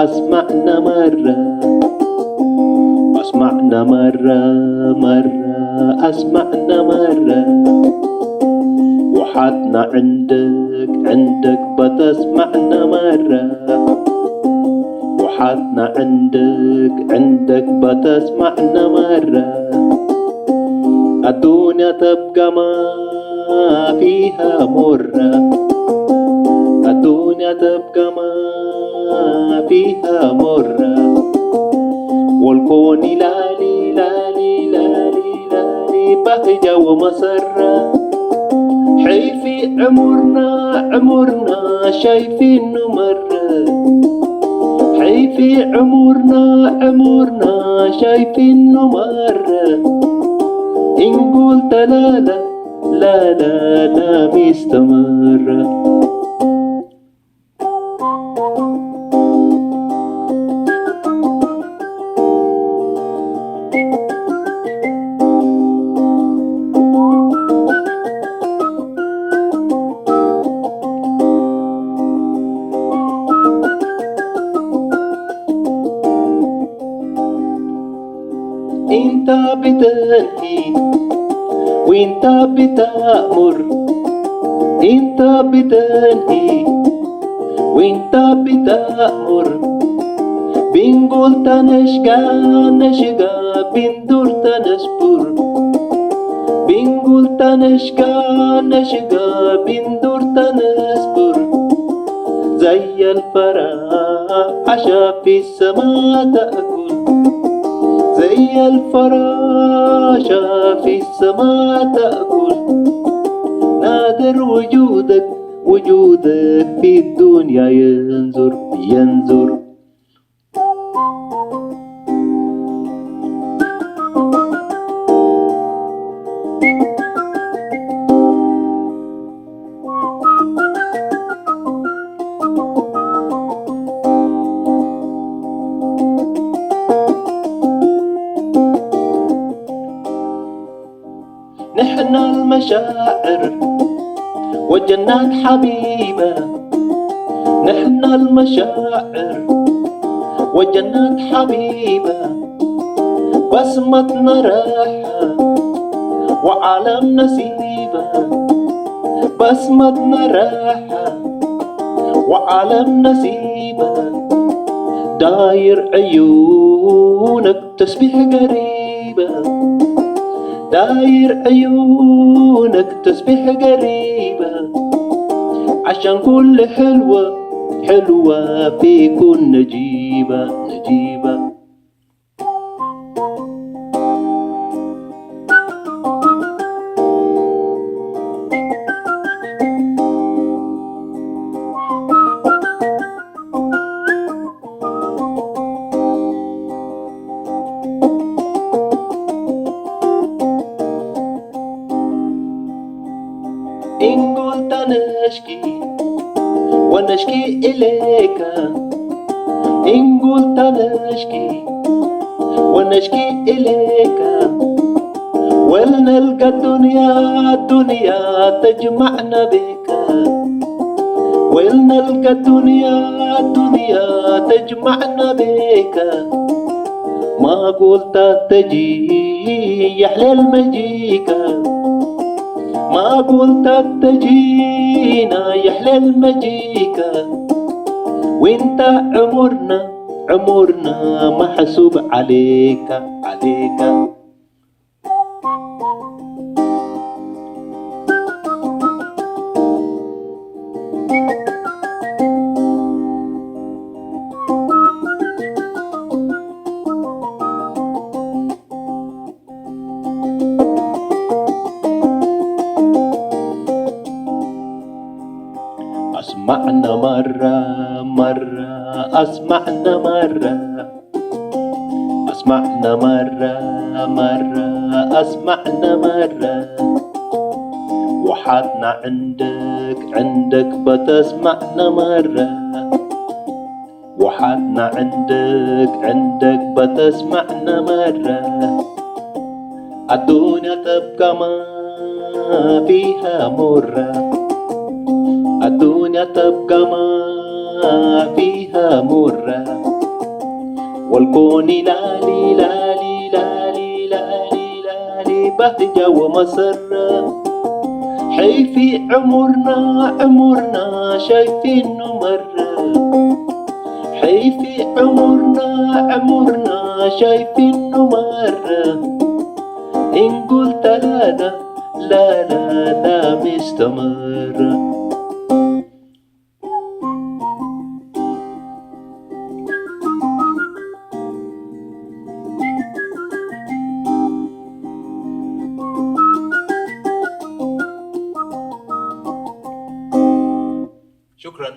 أسمعنا مرة أسمعنا مرة أسمعنا مرة وحدنا عندك بتسمعنا مرة وحدنا عندك بتسمعنا مرة الدنيا تبقى ما فيها مرة الدنيا تبقى ما فيها مرة والكون لالي لالي لالي لالي بهجة ومسرة حيفي عمرنا شايفينه مرة حيفي عمرنا شايفينه مرة إن قلت لا لا لا لا لا مستمرة انت بتنهي وانت بتأمر انت بتنهي وانت بتأمر بنقول نشقى بندور تنشبر بنقول نشقى بندور تنشبر زي الفراشة في السماء تأكل زي الفراشة في السماء تأكل نادر وجودك في الدنيا ينظر نحن المشاعر والجنات حبيبة نحن المشاعر والجنات حبيبة بسمتنا راحة وعالم نسيبة بسمتنا راحة وعالم نسيبة داير عيونك تسبيح قريبة داير عيونك تسبيح قريبة عشان كل حلوة فيكن نجيبة إن قلت نشكي ونشكي إليك إن قلت نشكي ونشكي إليك ولنلقى الدنيا تجمعنا بك ولنلقى الدنيا تجمعنا بك ما قلت تجي يحلى المجيك ما قلت تجينا يحلى المجيكا وانت عمرنا محسوب عليك أسمعنا مرة أسمعنا مرة أسمعنا مرة أسمعنا مرة وحدنا عندك بتسمعنا مرة وحدنا عندك بتسمعنا مرة الدنيا تبقى ما فيها مرة الدنيا تبقى ما فيها مرة والكون لالي لالي لالي لالي لالي بهجة ومسرة. حي في عمرنا عمرنا شايفينه مرة. حي في عمرنا عمرنا شايفينه مرة. إن قلت لا لا لا لا لا مستمرة. شكرا.